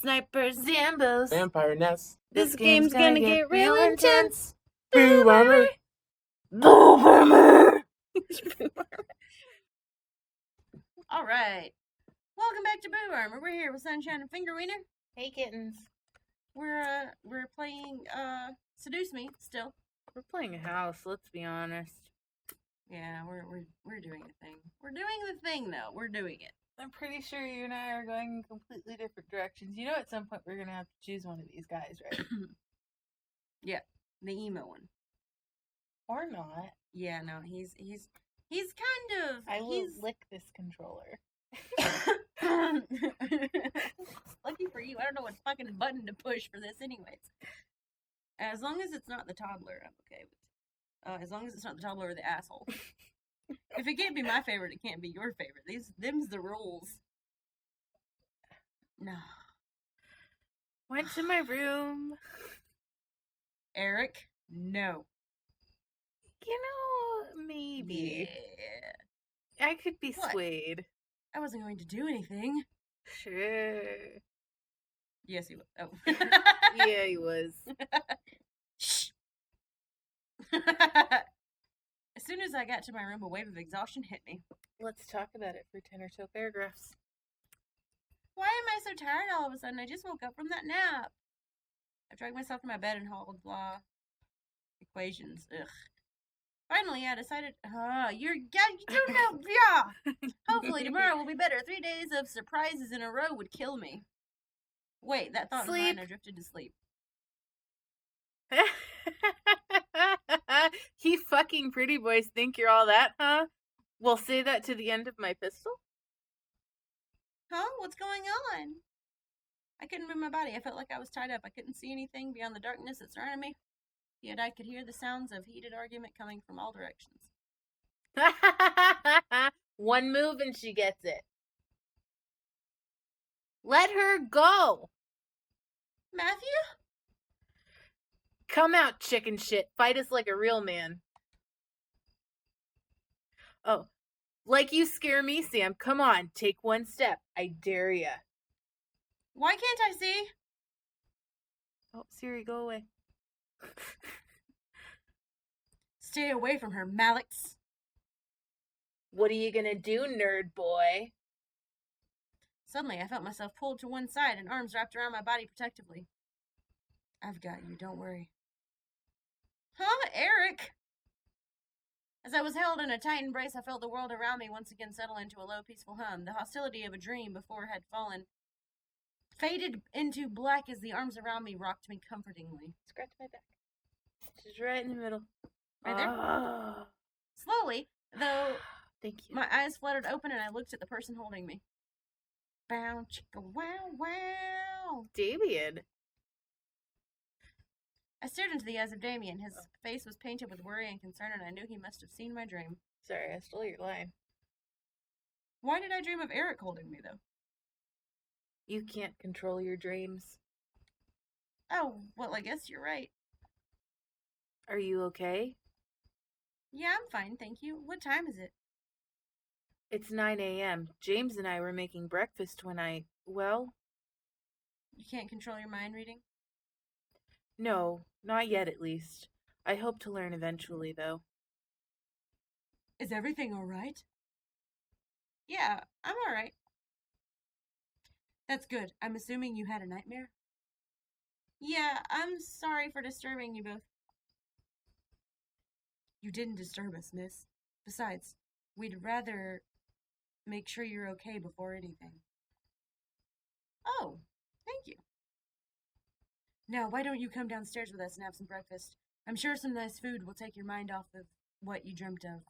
Snipers, Zambos, Vampire nests. This game's gonna get real intense. Boob armor. Boob armor. All right. Welcome back to Boob Armor. We're here with Sunshine and Finger Wiener. Hey, kittens. We're playing Seduce Me still. We're playing a house, let's be honest. Yeah, we're doing the thing. We're doing the thing though. We're doing it. I'm pretty sure you and I are going in completely different directions. You know at some point we're going to have to choose one of these guys, right? Yeah, the emo one. Or not. Yeah, no, he's kind of... I will lick this controller. Lucky for you, I don't know what fucking button to push for this anyways. As long as it's not the toddler, I'm okay with it. As long as it's not the toddler or the asshole. If it can't be my favorite, it can't be your favorite. Them's the rules. No. Went to my room. Eric, no. You know, maybe. Yeah. I could be swayed. I wasn't going to do anything. Sure. Yes, he was. Oh. Yeah, he was. Shh. As soon as I got to my room, a wave of exhaustion hit me. Let's talk about it for 10 or so paragraphs. Why am I so tired all of a sudden? I just woke up from that nap. I dragged myself to my bed and hauled blah equations. Ugh. Finally, I decided, you don't know, yeah. Hopefully tomorrow will be better. 3 days of surprises in a row would kill me. Wait, that thought of mine, I drifted to sleep. You fucking pretty boys think you're all that, huh? We'll say that to the end of my pistol? Huh? What's going on? I couldn't move my body. I felt like I was tied up. I couldn't see anything beyond the darkness that surrounded me. Yet I could hear the sounds of heated argument coming from all directions. One move and she gets it. Let her go! Matthew? Come out, chicken shit. Fight us like a real man. Oh, like you scare me, Sam. Come on, take one step. I dare ya. Why can't I see? Oh, Siri, go away. Stay away from her, Malix. What are you gonna do, nerd boy? Suddenly, I felt myself pulled to one side and arms wrapped around my body protectively. I've got you, don't worry. Huh, Eric? As I was held in a tight embrace, I felt the world around me once again settle into a low, peaceful hum. The hostility of a dream before had faded into black as the arms around me rocked me comfortingly. Scratch my back. She's right in the middle. Right there? Oh. Slowly, though, Thank you. my eyes fluttered open and I looked at the person holding me. Bow, chicka, wow, wow. Damien. I stared into the eyes of Damien. His face was painted with worry and concern, and I knew he must have seen my dream. Sorry, I stole your line. Why did I dream of Eric holding me, though? You can't control your dreams. Oh, well, I guess you're right. Are you okay? Yeah, I'm fine, thank you. What time is it? It's 9 a.m. James and I were making breakfast when well... You can't control your mind reading? No, not yet at least. I hope to learn eventually, though. Is everything alright? Yeah, I'm alright. That's good. I'm assuming you had a nightmare? Yeah, I'm sorry for disturbing you both. You didn't disturb us, miss. Besides, we'd rather make sure you're okay before anything. Oh, thank you. Now, why don't you come downstairs with us and have some breakfast? I'm sure some nice food will take your mind off of what you dreamt of.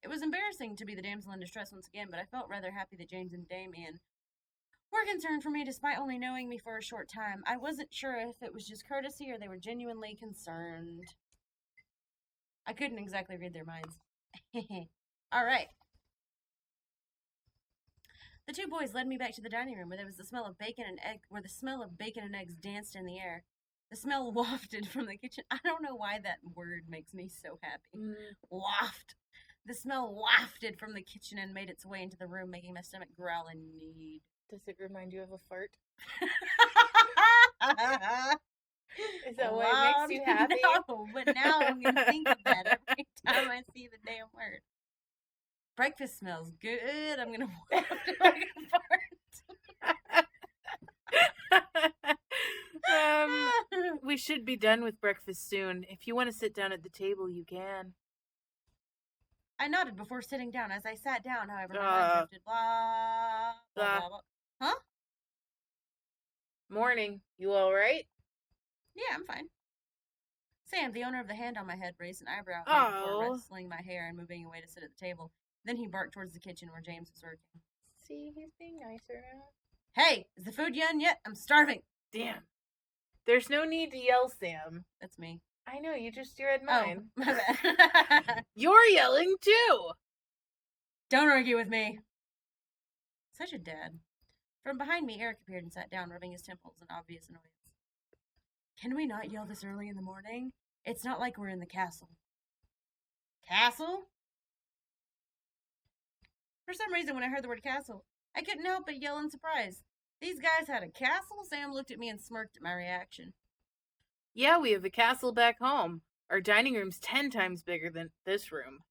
It was embarrassing to be the damsel in distress once again, but I felt rather happy that James and Damien were concerned for me despite only knowing me for a short time. I wasn't sure if it was just courtesy or they were genuinely concerned. I couldn't exactly read their minds. All right. The two boys led me back to the dining room where there was the smell of bacon and eggs danced in the air. The smell wafted from the kitchen. I don't know why that word makes me so happy. Waft. The smell wafted from the kitchen and made its way into the room, making my stomach growl in need. Does it remind you of a fart? Is that what makes you happy? No, but now I'm going to think of that every time I see the damn word. Breakfast smells good. I'm going to walk up to like a fart. We should be done with breakfast soon. If you want to sit down at the table, you can. I nodded before sitting down. As I sat down, however, my mind drifted. Blah, blah, blah, blah. Huh? Morning. You all right? Yeah, I'm fine. Sam, the owner of the hand on my head, raised an eyebrow before wrestling my hair and moving away to sit at the table. Then he barked towards the kitchen where James was working. See, he's being nicer now. Hey, is the food done yet? I'm starving. Damn. There's no need to yell, Sam. That's me. I know, you just read mine. Oh, my bad. You're yelling too. Don't argue with me. Such a dad. From behind me, Eric appeared and sat down, rubbing his temples in obvious annoyance. Can we not yell this early in the morning? It's not like we're in the castle. Castle? For some reason, when I heard the word castle, I couldn't help but yell in surprise. These guys had a castle? Sam looked at me and smirked at my reaction. Yeah, we have a castle back home. Our dining room's 10 times bigger than this room.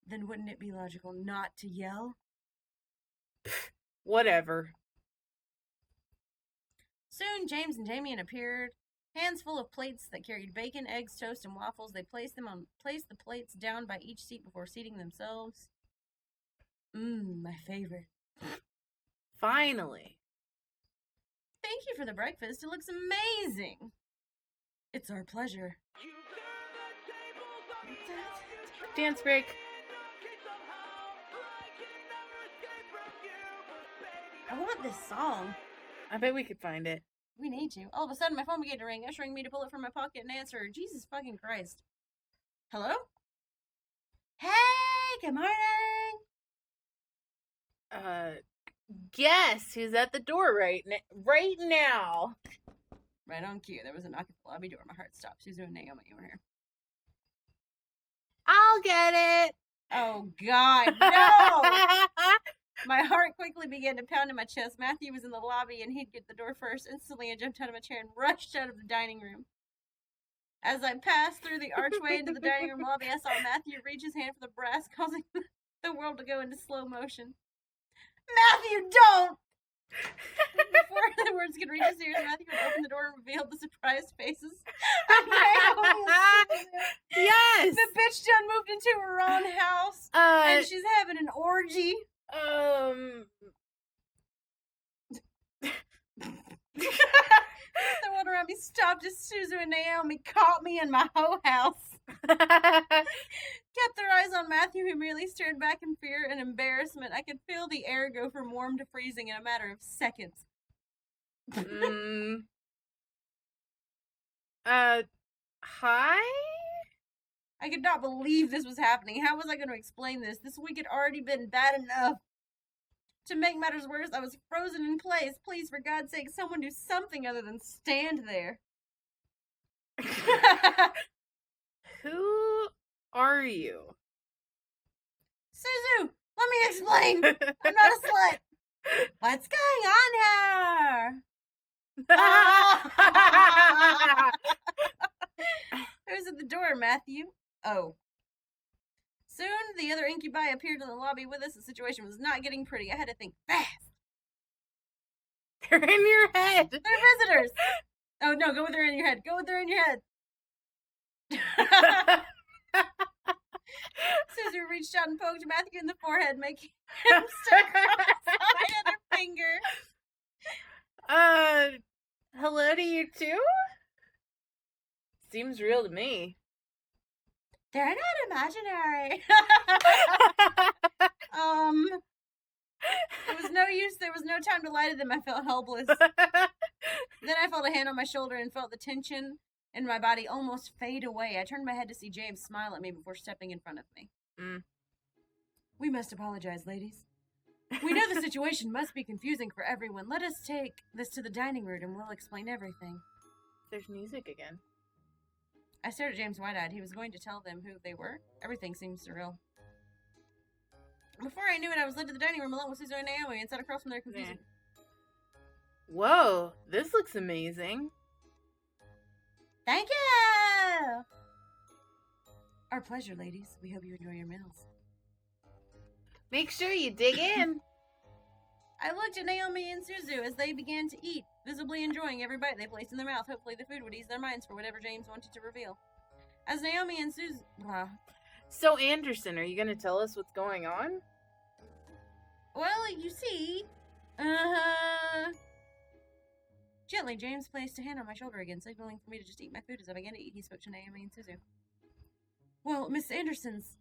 Then wouldn't it be logical not to yell? Whatever. Soon, James and Damien appeared, hands full of plates that carried bacon, eggs, toast, and waffles. They placed the plates down by each seat before seating themselves. My favorite. Finally. Thank you for the breakfast. It looks amazing. It's our pleasure. Dance break. I want this song. I bet we could find it. We need to. All of a sudden, my phone began to ring, ushering me to pull it from my pocket and answer. Jesus fucking Christ. Hello? Hey, good morning. Guess who's at the door right now. Right on cue. There was a knock at the lobby door. My heart stopped. Suzu and Naomi were here. I'll get it. Oh, God, no! My heart quickly began to pound in my chest. Matthew was in the lobby, and he'd get the door first. Instantly, I jumped out of my chair and rushed out of the dining room. As I passed through the archway into the dining room lobby, I saw Matthew reach his hand for the brass, causing the world to go into slow motion. Matthew, don't! Before the words could reach his ears, Matthew would open the door and revealed the surprised faces. Yes! The bitch done moved into her own house, and she's having an orgy. The one around me stopped as Suzu and Naomi caught me in my hoe house. Kept their eyes on Matthew, who merely stared back in fear and embarrassment. I could feel the air go from warm to freezing in a matter of seconds. Hi? I could not believe this was happening. How was I going to explain this? This week had already been bad enough. To make matters worse, I was frozen in place. Please, for God's sake, someone do something other than stand there. Who are you? Suzu, let me explain. I'm not a slut. What's going on here? Who's at the door, Matthew? Oh. Soon, the other incubi appeared in the lobby with us. The situation was not getting pretty. I had to think fast. They're in your head. They're visitors. Oh, no, go with her in your head. Go with her in your head. Suzu reached out and poked Matthew in the forehead, making him stick cross-eyed at her finger. Hello to you too? Seems real to me. They're not imaginary. It was no use. There was no time to lie to them. I felt helpless. Then I felt a hand on my shoulder and felt the tension in my body almost fade away. I turned my head to see James smile at me before stepping in front of me. We must apologize, ladies. We know the situation must be confusing for everyone. Let us take this to the dining room and we'll explain everything. There's music again. I stared at James wide-eyed. He was going to tell them who they were. Everything seemed surreal. Before I knew it, I was led to the dining room along with Suzu and Naomi and sat across from their confusion. Whoa, this looks amazing. Thank you! Our pleasure, ladies. We hope you enjoy your meals. Make sure you dig in. I looked at Naomi and Suzu as they began to eat, visibly enjoying every bite they placed in their mouth. Hopefully the food would ease their minds for whatever James wanted to reveal. As Naomi and Suzu... So, Anderson, are you going to tell us what's going on? Well, you see... Gently, James placed a hand on my shoulder again, signaling for me to just eat my food. As I began to eat, he spoke to Naomi and Suzu. Well,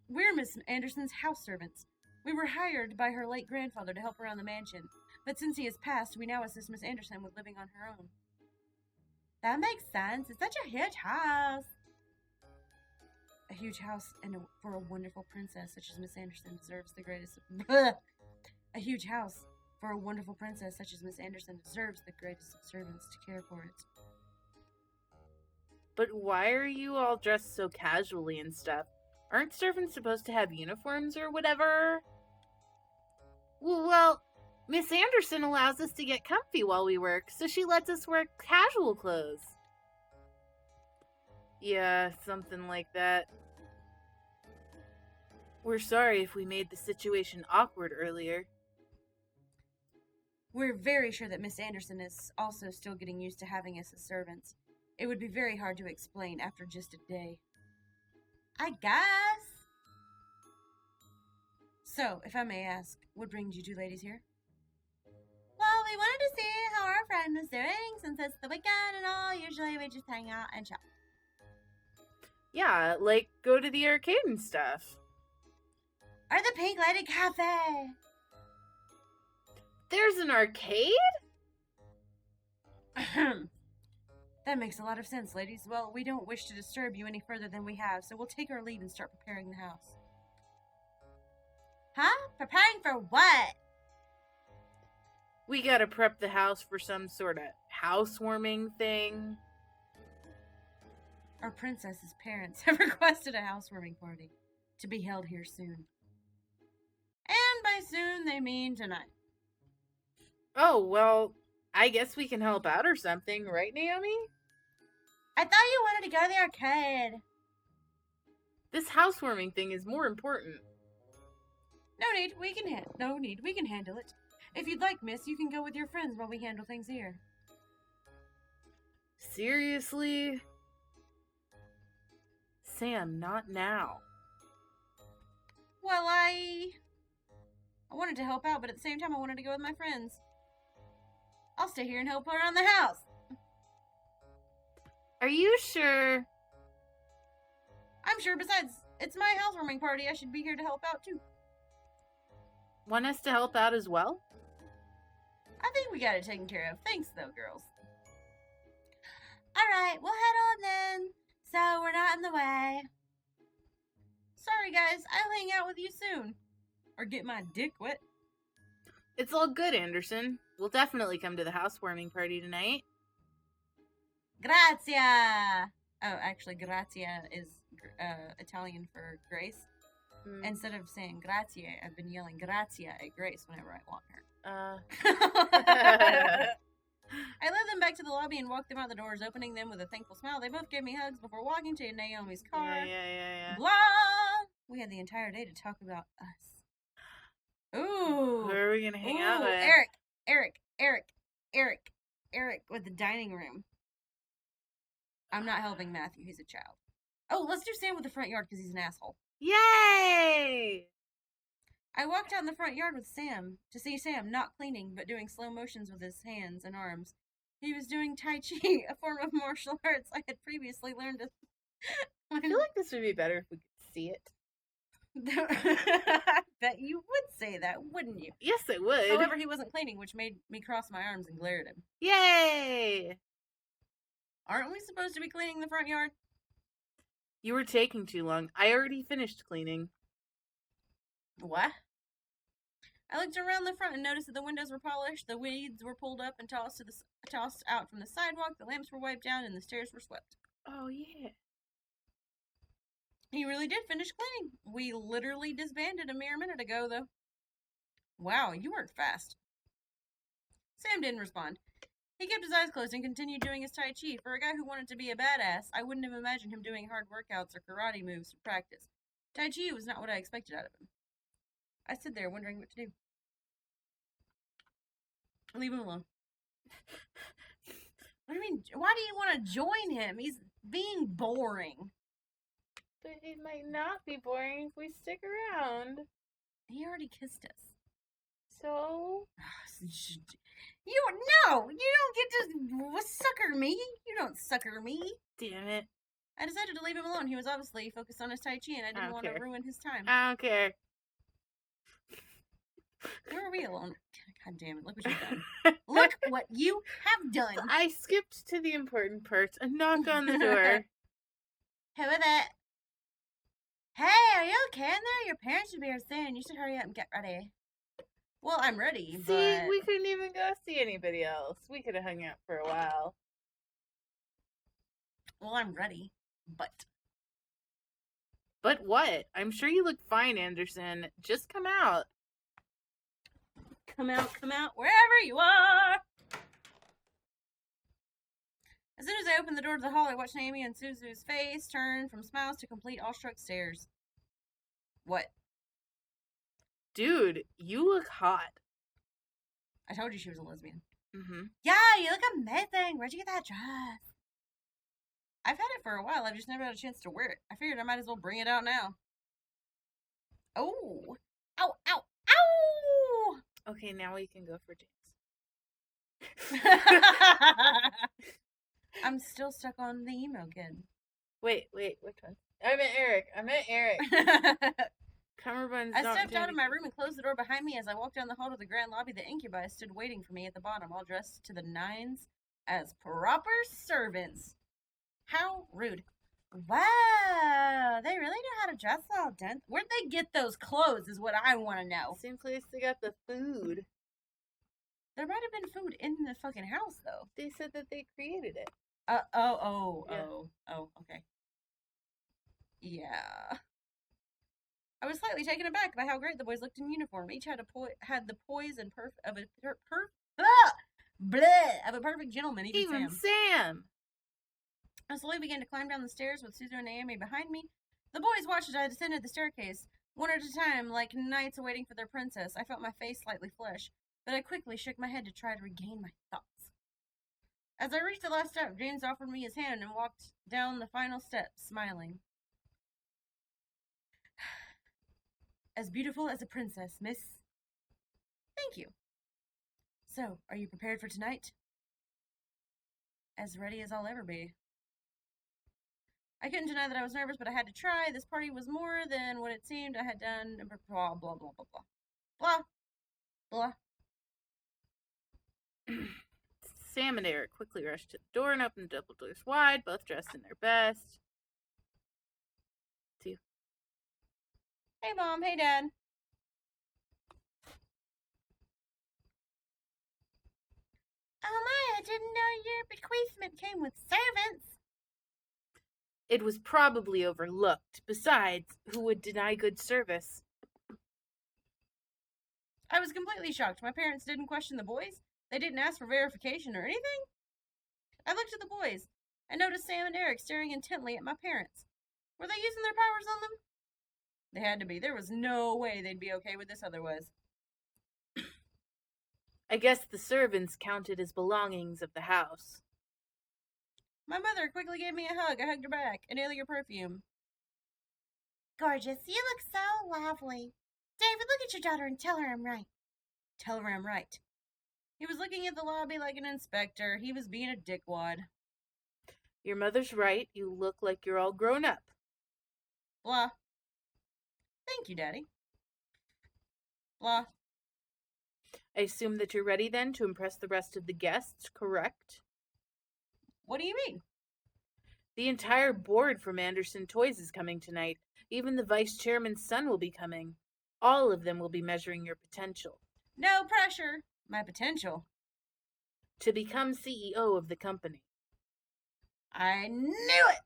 we're Miss Anderson's house servants. We were hired by her late grandfather to help around the mansion, but since he has passed, we now assist Miss Anderson with living on her own. That makes sense. It's such a huge house. A huge house for a wonderful princess such as Miss Anderson deserves the greatest... A huge house for a wonderful princess such as Miss Anderson deserves the greatest of servants to care for it. But why are you all dressed so casually and stuff? Aren't servants supposed to have uniforms or whatever? Well, Miss Anderson allows us to get comfy while we work, so she lets us wear casual clothes. Yeah, something like that. We're sorry if we made the situation awkward earlier. We're very sure that Miss Anderson is also still getting used to having us as servants. It would be very hard to explain after just a day. I guess. So, if I may ask, what brings you two ladies here? Well, we wanted to see how our friend is doing since it's the weekend and all. Usually we just hang out and chill. Yeah, like go to the arcade and stuff. Or the Pink Lady Cafe. There's an arcade? That makes a lot of sense, ladies. Well, we don't wish to disturb you any further than we have, so we'll take our leave and start preparing the house. Huh? Preparing for what? We gotta prep the house for some sort of housewarming thing. Our princess's parents have requested a housewarming party to be held here soon. And by soon, they mean tonight. Oh, well, I guess we can help out or something, right, Naomi? I thought you wanted to go to the arcade. This housewarming thing is more important. No need, we can handle it. If you'd like, miss, you can go with your friends while we handle things here. Seriously? Sam, not now. Well, I wanted to help out, but at the same time, I wanted to go with my friends. I'll stay here and help around the house. Are you sure? I'm sure. Besides, it's my housewarming party. I should be here to help out, too. Want us to help out as well? I think we got it taken care of. Thanks, though, girls. Alright, we'll head on then. So we're not in the way. Sorry, guys. I'll hang out with you soon. Or get my dick wet. It's all good, Anderson. We'll definitely come to the housewarming party tonight. Grazia! Oh, actually, grazia is Italian for grace. Instead of saying grazie, I've been yelling grazia at Grace whenever I want her. I led them back to the lobby and walked them out the doors, opening them with a thankful smile. They both gave me hugs before walking to Naomi's car. Yeah. Blah! We had the entire day to talk about us. Ooh! Who are we gonna hang out with? Eric with the dining room. I'm not helping Matthew, he's a child. Oh, let's do Sam with the front yard because he's an asshole. Yay! I walked out in the front yard with Sam to see Sam not cleaning but doing slow motions with his hands and arms. He was doing Tai Chi, a form of martial arts I had previously learned. I feel like this would be better if we could see it. I bet you would say that, wouldn't you? Yes, it would. However, he wasn't cleaning, which made me cross my arms and glare at him. Yay! Aren't we supposed to be cleaning the front yard? You were taking too long. I already finished cleaning. What? I looked around the front and noticed that the windows were polished, the weeds were pulled up and tossed out from the sidewalk, the lamps were wiped down, and the stairs were swept. Oh, yeah. He really did finish cleaning. We literally disbanded a mere minute ago, though. Wow, you weren't fast. Sam didn't respond. He kept his eyes closed and continued doing his Tai Chi. For a guy who wanted to be a badass, I wouldn't have imagined him doing hard workouts or karate moves to practice. Tai Chi was not what I expected out of him. I stood there wondering what to do. Leave him alone. What do you mean? Why do you want to join him? He's being boring. But it might not be boring if we stick around. He already kissed us. So? You don't get to sucker me. You don't sucker me. Damn it. I decided to leave him alone. He was obviously focused on his Tai Chi, and I didn't want to ruin his time. I don't care. Where are we alone? God damn it, look what you've done. Look what you have done. I skipped to the important parts. A knock on the door. Who is it? Hey, are you okay in there? Your parents should be here soon. You should hurry up and get ready. Well, I'm ready, See, but... we couldn't even go see anybody else. We could have hung out for a while. Well, I'm ready, but... But what? I'm sure you look fine, Anderson. Just come out. Come out, wherever you are! As soon as I opened the door to the hall, I watched Naomi and Suzu's face turn from smiles to complete awestruck stares. What? Dude, you look hot. I told you she was a lesbian. Mm-hmm. Yeah, you look amazing. Where'd you get that dress? I've had it for a while. I've just never had a chance to wear it. I figured I might as well bring it out now. Oh. Ow, ow, ow! Okay, now we can go for dates. I'm still stuck on the emo kid. Wait, which one? I meant Eric. Cummerbunds I stepped out of my room and closed the door behind me. As I walked down the hall to the grand lobby, the incubi stood waiting for me at the bottom, all dressed to the nines as proper servants. How rude. Wow, they really know how to dress all done. Where'd they get those clothes is what I want to know. Same place they got the food. There might have been food in the fucking house, though. They said that they created it. Okay. Yeah. I was slightly taken aback by how great the boys looked in uniform. Each had the poise and of a perfect gentleman. Even Sam. I slowly began to climb down the stairs with Suzu and Naomi behind me. The boys watched as I descended the staircase, one at a time, like knights awaiting for their princess. I felt my face slightly flush, but I quickly shook my head to try to regain my thoughts. As I reached the last step, James offered me his hand and walked down the final step, smiling. As beautiful as a princess, miss. Thank you. So, are you prepared for tonight? As ready as I'll ever be. I couldn't deny that I was nervous, but I had to try. This party was more than what it seemed I had done. Blah, blah, blah, blah, blah. Blah. Blah. Sam and Eric quickly rushed to the door and opened the double doors wide, both dressed in their best. Two. Hey, Mom. Hey, Dad. Oh, my, I didn't know your bequeathment came with servants. It was probably overlooked. Besides, who would deny good service? I was completely shocked. My parents didn't question the boys. They didn't ask for verification or anything. I looked at the boys. I noticed Sam and Eric staring intently at my parents. Were they using their powers on them? They had to be. There was no way they'd be okay with this otherwise. I guess the servants counted as belongings of the house. My mother quickly gave me a hug. I hugged her back. Inhale your perfume. Gorgeous. You look so lovely. David, look at your daughter and tell her I'm right. Tell her I'm right. He was looking at the lobby like an inspector. He was being a dickwad. Your mother's right. You look like you're all grown up. Blah. Thank you, Daddy. Blah. I assume that you're ready then to impress the rest of the guests, correct? What do you mean? The entire board from Anderson Toys is coming tonight. Even the vice chairman's son will be coming. All of them will be measuring your potential. No pressure. My potential. To become CEO of the company. I knew it!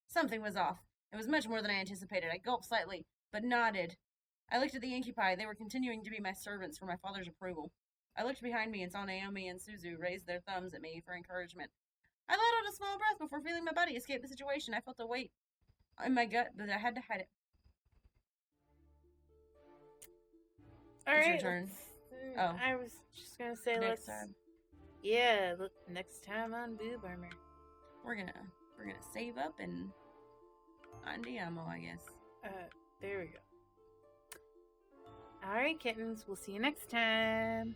Something was off. It was much more than I anticipated. I gulped slightly, but nodded. I looked at the incubi. They were continuing to be my servants for my father's approval. I looked behind me and saw Naomi and Suzu raise their thumbs at me for encouragement. I let out a small breath before feeling my body escape the situation. I felt a weight in my gut, but I had to hide it. All It's right. your turn. Oh. I was just gonna say Next time. Yeah, look, next time on Boob Armor. We're gonna save up and andiamo, I guess. There we go. All right, kittens. We'll see you next time.